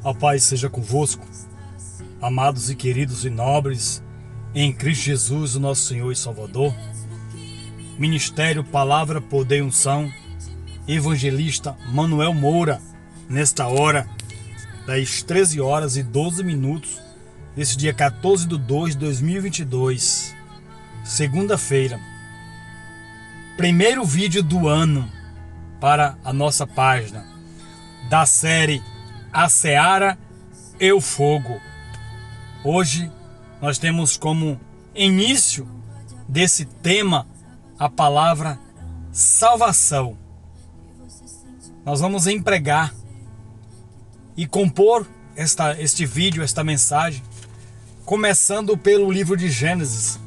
A paz seja convosco, amados e queridos e nobres, em Cristo Jesus, o nosso Senhor e Salvador. Ministério Palavra, Poder e Unção, Evangelista Manuel Moura, nesta hora, das 13 horas e 12 minutos, desse dia 14/2/2022, segunda-feira. Primeiro vídeo do ano para a nossa página, da série A Seara e o Fogo. Hoje nós temos como início desse tema a palavra salvação. Nós vamos empregar e compor este vídeo, esta mensagem, começando pelo livro de Gênesis,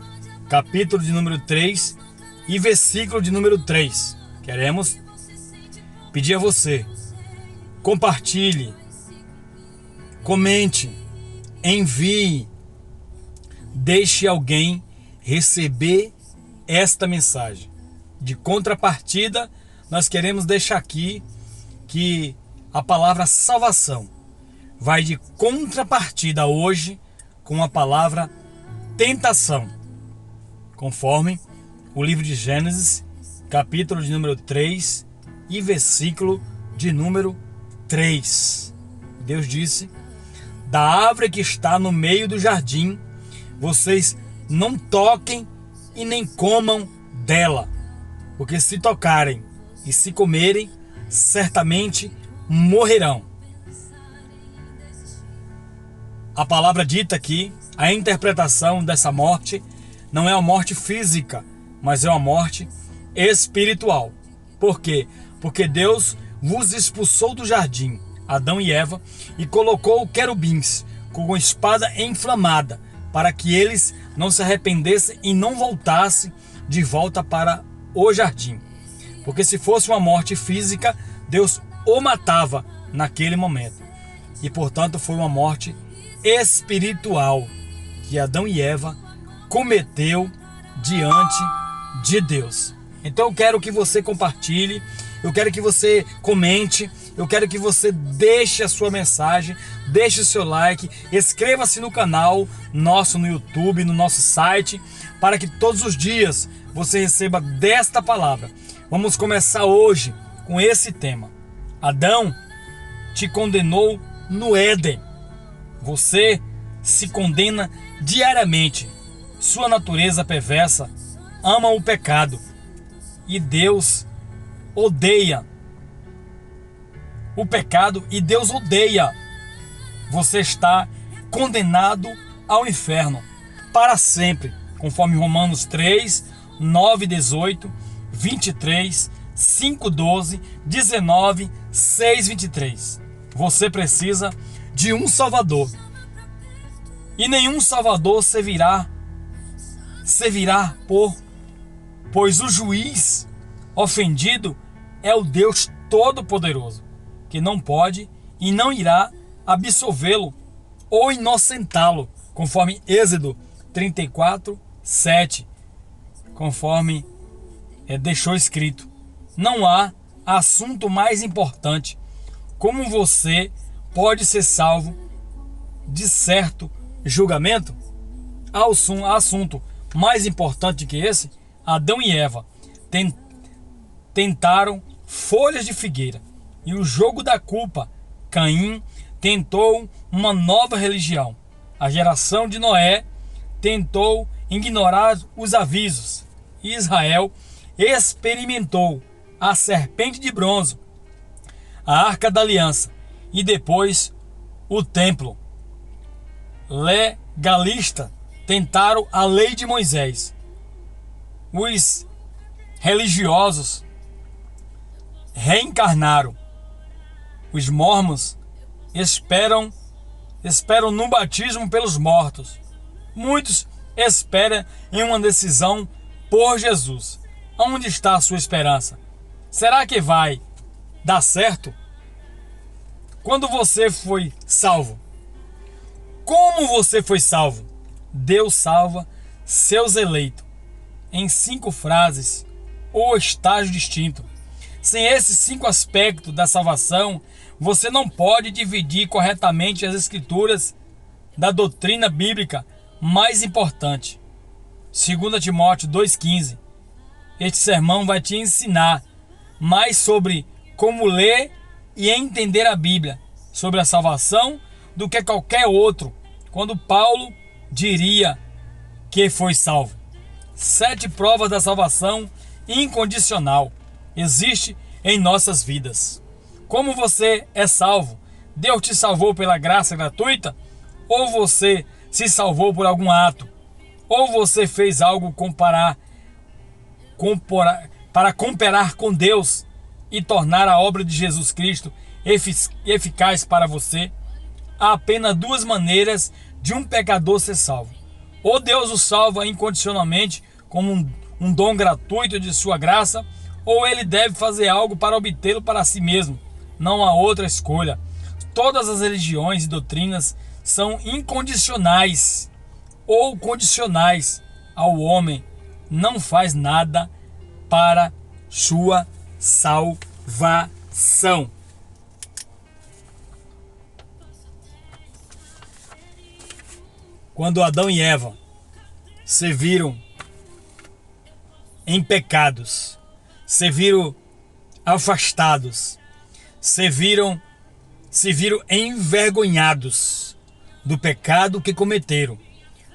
capítulo de número 3 e versículo de número 3. Queremos pedir a você, compartilhe, comente, envie, deixe alguém receber esta mensagem. De contrapartida, nós queremos deixar aqui que a palavra salvação vai de contrapartida hoje com a palavra tentação, conforme o livro de Gênesis, capítulo de número 3 e versículo de número 3. Deus disse: da árvore que está no meio do jardim, vocês não toquem e nem comam dela, porque se tocarem e se comerem, certamente morrerão. A palavra dita aqui, a interpretação dessa morte, não é uma morte física, mas é uma morte espiritual. Por quê? Porque Deus vos expulsou do jardim, Adão e Eva, e colocou querubins com a espada inflamada, para que eles não se arrependessem e não voltassem de volta para o jardim. Porque se fosse uma morte física, Deus o matava naquele momento. E portanto foi uma morte espiritual que Adão e Eva cometeu diante de Deus. Então eu quero que você compartilhe, eu quero que você comente, eu quero que você deixe a sua mensagem, deixe o seu like, inscreva-se no canal nosso no YouTube, no nosso site, para que todos os dias você receba desta palavra. Vamos começar hoje com esse tema. Adão te condenou no Éden. Você se condena diariamente. Sua natureza perversa ama o pecado. E Deus odeia o pecado, e Deus odeia. Você está condenado ao inferno para sempre, conforme Romanos 3, 9, 18, 23, 5, 12, 19, 6, 23. Você precisa de um Salvador, e nenhum Salvador servirá pois o juiz ofendido é o Deus Todo-Poderoso, que não pode e não irá absolvê-lo ou inocentá-lo, conforme Êxodo 34, 7, conforme deixou escrito. Não há assunto mais importante como você pode ser salvo de certo julgamento. Há assunto mais importante que esse. Adão e Eva tentaram folhas de figueira, e o jogo da culpa. Caim tentou uma nova religião. A geração de Noé tentou ignorar os avisos. Israel experimentou a serpente de bronze, a arca da aliança, e depois o templo. Legalistas tentaram a lei de Moisés. Os religiosos reencarnaram. Os mormons esperam no batismo pelos mortos. Muitos esperam em uma decisão por Jesus. Onde está a sua esperança? Será que vai dar certo? Quando você foi salvo? Como você foi salvo? Deus salva seus eleitos em 5 frases ou estágios distintos. Sem esses 5 aspectos da salvação, você não pode dividir corretamente as escrituras da doutrina bíblica mais importante. 2 Timóteo 2,15. Este sermão vai te ensinar mais sobre como ler e entender a Bíblia, sobre a salvação, do que qualquer outro, quando Paulo diria que foi salvo. 7 provas da salvação incondicional existe em nossas vidas. Como você é salvo? Deus te salvou pela graça gratuita? Ou você se salvou por algum ato? Ou você fez algo para cooperar com Deus e tornar a obra de Jesus Cristo eficaz para você? Há apenas 2 maneiras de um pecador ser salvo. Ou Deus o salva incondicionalmente como um dom gratuito de sua graça, ou ele deve fazer algo para obtê-lo para si mesmo. Não há outra escolha. Todas as religiões e doutrinas são incondicionais ou condicionais ao homem. Não faz nada para sua salvação. Quando Adão e Eva se viram em pecados, se viram afastados, se viram envergonhados do pecado que cometeram,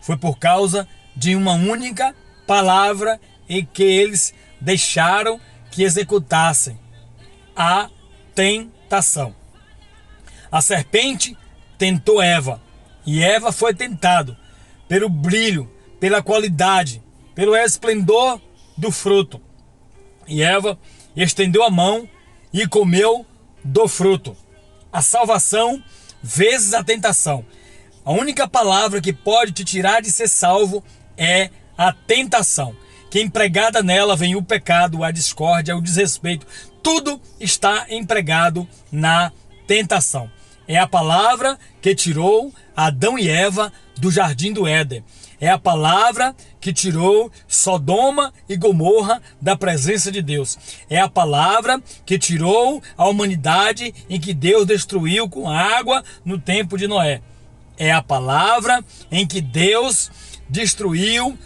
foi por causa de uma única palavra em que eles deixaram que executassem: a tentação. A serpente tentou Eva, e Eva foi tentado pelo brilho, pela qualidade, pelo esplendor do fruto. E Eva estendeu a mão e comeu do fruto. A salvação vezes a tentação. A única palavra que pode te tirar de ser salvo é a tentação, que empregada nela vem o pecado, a discórdia, o desrespeito. Tudo está empregado na tentação. É a palavra que tirou Adão e Eva do jardim do Éden. É a palavra que tirou Sodoma e Gomorra da presença de Deus. É a palavra que tirou a humanidade em que Deus destruiu com água no tempo de Noé. É a palavra em que Deus destruiu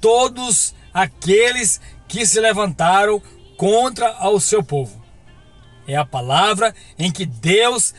todos aqueles que se levantaram contra o seu povo. É a palavra em que Deus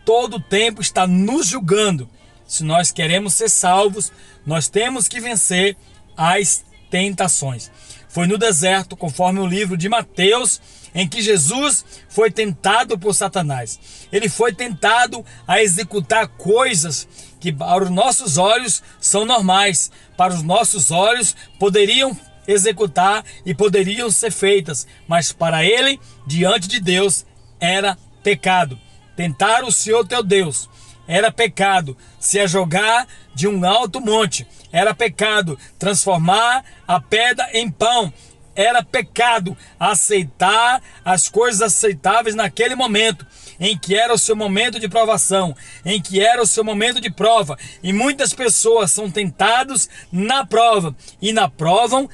todo o tempo está nos julgando. Se nós queremos ser salvos, nós temos que vencer as tentações. Foi no deserto, conforme o livro de Mateus, em que Jesus foi tentado por Satanás. Ele foi tentado a executar coisas que para os nossos olhos são normais, para os nossos olhos poderiam executar e poderiam ser feitas, mas para ele, diante de Deus, era pecado. Tentar o Senhor teu Deus era pecado. Se jogar de um alto monte era pecado. Transformar a pedra em pão era pecado. Aceitar as coisas aceitáveis naquele momento, em que era o seu momento de provação, em que era o seu momento de prova. E muitas pessoas são tentados na prova, e na prova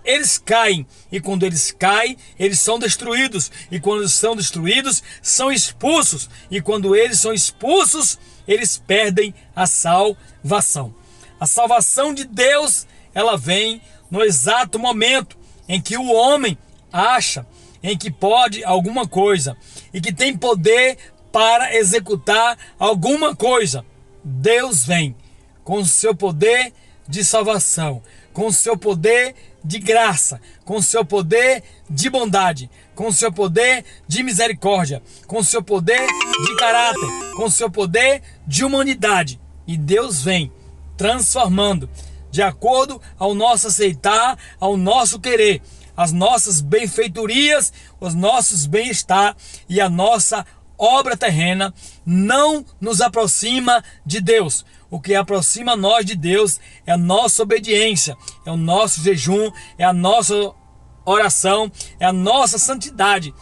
eles caem, e quando eles caem, eles são destruídos, e quando eles são destruídos, são expulsos, e quando eles são expulsos, eles perdem a salvação. A salvação de Deus, ela vem no exato momento em que o homem acha em que pode alguma coisa e que tem poder para executar alguma coisa. Deus vem com o seu poder de salvação, com o seu poder de graça, com o seu poder de bondade, com o seu poder de misericórdia, com o seu poder de caráter, com o seu poder de humanidade. E Deus vem transformando de acordo ao nosso aceitar, ao nosso querer, as nossas benfeitorias, os nossos bem-estar e a nossa obra terrena não nos aproxima de Deus. O que aproxima nós de Deus é a nossa obediência, é o nosso jejum, é a nossa oração, é a nossa santidade.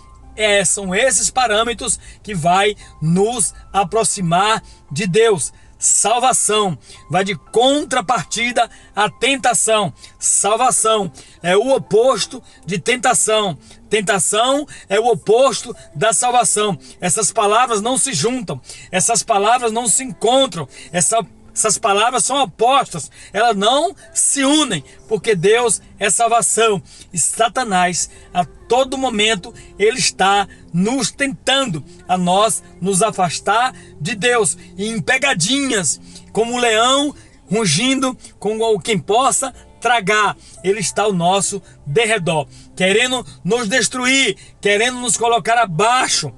São esses parâmetros que vai nos aproximar de Deus. salvação. Vai de contrapartida à tentação. Salvação é o oposto de tentação. Tentação é o oposto da salvação. Essas palavras não se juntam, essas palavras não se encontram, essas palavras são opostas, elas não se unem, porque Deus é salvação e Satanás, a todo momento, ele está nos tentando a nós nos afastar de Deus, e em pegadinhas, como um leão rugindo com quem possa tragar, ele está ao nosso derredor, querendo nos destruir, querendo nos colocar abaixo.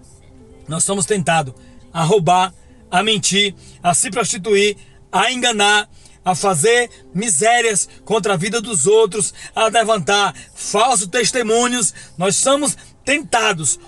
Nós somos tentados a roubar, a mentir, a se prostituir, a enganar, a fazer misérias contra a vida dos outros, a levantar falsos testemunhos. Nós somos tentados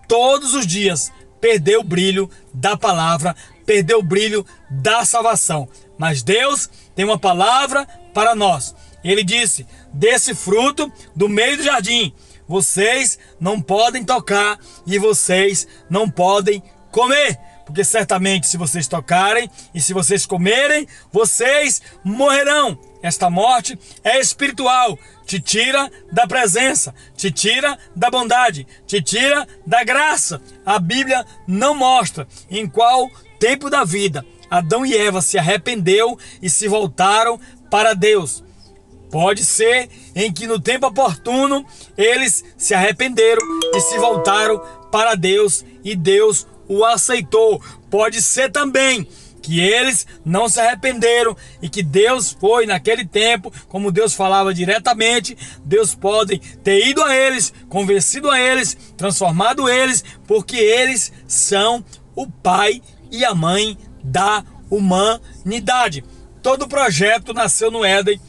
todos os dias perder o brilho da palavra, perder o brilho da salvação. Mas Deus tem uma palavra para nós. Ele disse: desse fruto do meio do jardim vocês não podem tocar e vocês não podem comer, porque certamente se vocês tocarem e se vocês comerem, vocês morrerão. Esta morte é espiritual, te tira da presença, te tira da bondade, te tira da graça. A Bíblia não mostra em qual tempo da vida Adão e Eva se arrependeu e se voltaram para Deus. Pode ser em que no tempo oportuno eles se arrependeram e se voltaram para Deus e Deus o aceitou. Pode ser também que eles não se arrependeram e que Deus foi naquele tempo, como Deus falava diretamente, Deus pode ter ido a eles, convencido a eles, transformado eles, porque eles são o pai e a mãe da humanidade. Todo projeto nasceu no Éden.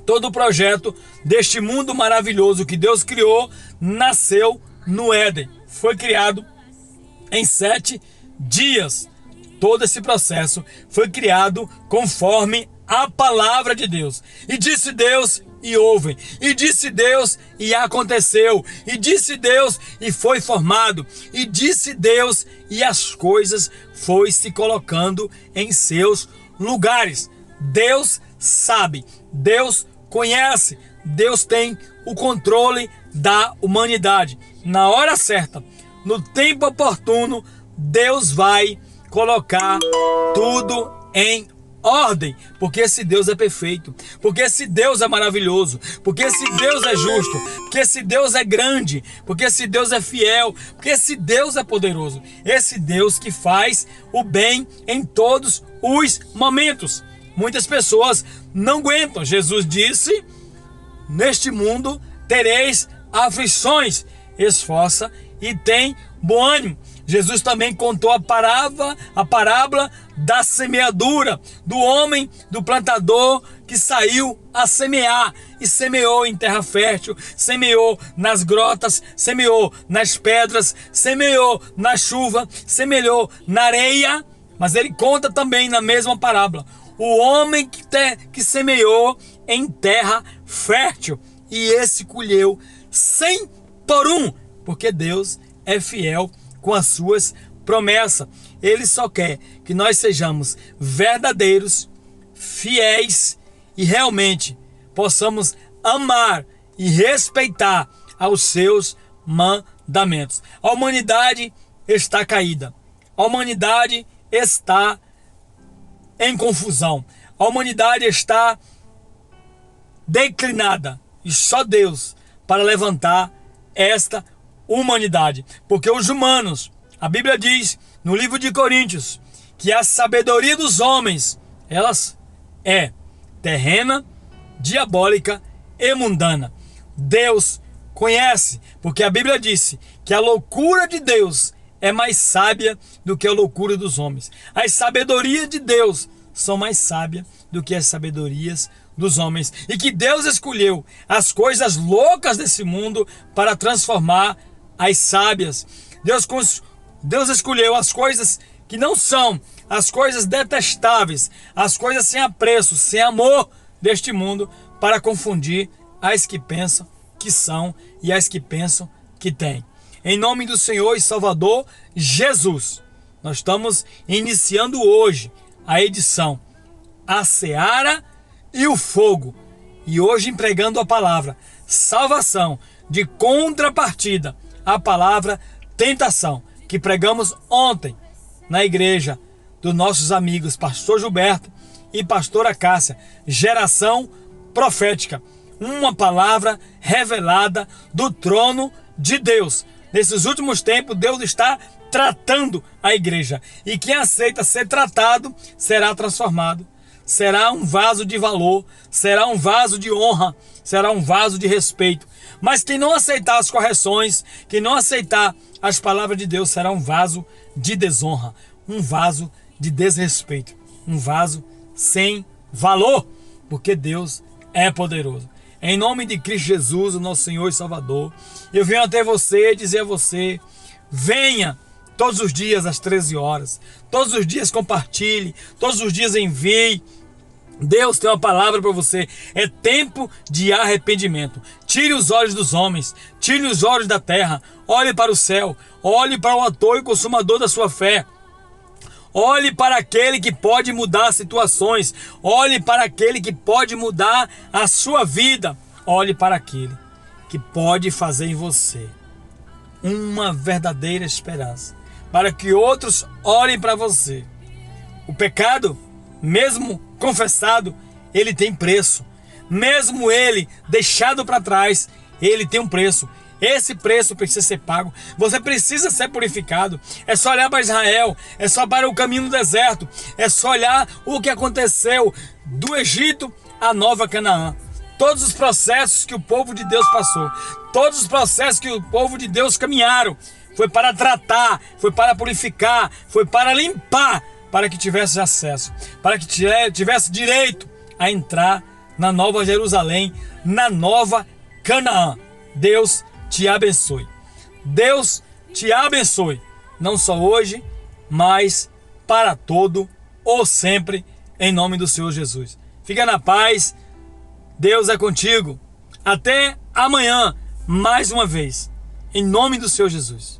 Todo o projeto deste mundo maravilhoso que Deus criou nasceu no Éden. Foi criado em 7 dias. Todo esse processo foi criado conforme a palavra de Deus. E disse Deus, e houve. E disse Deus, e aconteceu. E disse Deus, e foi formado. E disse Deus, e as coisas foi se colocando em seus lugares. Deus sabe. Deus conhece, Deus tem o controle da humanidade. Na hora certa, no tempo oportuno, Deus vai colocar tudo em ordem, porque esse Deus é perfeito, porque esse Deus é maravilhoso, porque esse Deus é justo, porque esse Deus é grande, porque esse Deus é fiel, porque esse Deus é poderoso, esse Deus que faz o bem em todos os momentos. Muitas pessoas não aguentam. Jesus disse: neste mundo tereis aflições, esforça e tem bom ânimo. Jesus também contou a parábola da semeadura, do homem, do plantador que saiu a semear e semeou em terra fértil, semeou nas grotas, semeou nas pedras, semeou na chuva, semeou na areia. Mas ele conta também na mesma parábola o homem que semeou em terra fértil, e esse colheu 100 por 1, porque Deus é fiel com as suas promessas. Ele só quer que nós sejamos verdadeiros, fiéis e realmente possamos amar e respeitar aos seus mandamentos. A humanidade está caída, a humanidade está em confusão, a humanidade está declinada, e só Deus para levantar esta humanidade, porque os humanos, a Bíblia diz no livro de Coríntios que a sabedoria dos homens, elas é terrena, diabólica e mundana. Deus conhece, porque a Bíblia disse que a loucura de Deus é mais sábia do que a loucura dos homens. As sabedorias de Deus são mais sábias do que as sabedorias dos homens. E que Deus escolheu as coisas loucas desse mundo para transformar as sábias. Deus escolheu as coisas que não são, as coisas detestáveis, as coisas sem apreço, sem amor deste mundo, para confundir as que pensam que são e as que pensam que têm. Em nome do Senhor e Salvador Jesus, nós estamos iniciando hoje a edição A Seara e o Fogo. E hoje empregando a palavra salvação, de contrapartida, a palavra tentação, que pregamos ontem na igreja dos nossos amigos Pastor Gilberto e Pastora Cássia. Geração profética, uma palavra revelada do trono de Deus. Nesses últimos tempos, Deus está tratando a igreja, e quem aceita ser tratado será transformado, será um vaso de valor, será um vaso de honra, será um vaso de respeito. Mas quem não aceitar as correções, quem não aceitar as palavras de Deus, será um vaso de desonra, um vaso de desrespeito, um vaso sem valor, porque Deus é poderoso. Em nome de Cristo Jesus, o nosso Senhor e Salvador, eu venho até você dizer a você: venha todos os dias às 13 horas, todos os dias compartilhe, todos os dias envie. Deus tem uma palavra para você. É tempo de arrependimento. Tire os olhos dos homens, tire os olhos da terra, olhe para o céu, olhe para o autor e consumador da sua fé. Olhe para aquele que pode mudar situações. Olhe para aquele que pode mudar a sua vida. Olhe para aquele que pode fazer em você uma verdadeira esperança, para que outros olhem para você. O pecado, mesmo confessado, ele tem preço. Mesmo ele deixado para trás, ele tem um preço. Esse preço precisa ser pago. Você precisa ser purificado. É só olhar para Israel, é só para o caminho no deserto, é só olhar o que aconteceu do Egito à Nova Canaã. Todos os processos que o povo de Deus passou, todos os processos que o povo de Deus caminharam, foi para tratar, foi para purificar, foi para limpar, para que tivesse acesso, para que tivesse direito a entrar na Nova Jerusalém, na Nova Canaã. Deus te abençoe. Deus te abençoe, não só hoje, mas para todo ou sempre, em nome do Senhor Jesus. Fica na paz, Deus é contigo. Até amanhã, mais uma vez, em nome do Senhor Jesus.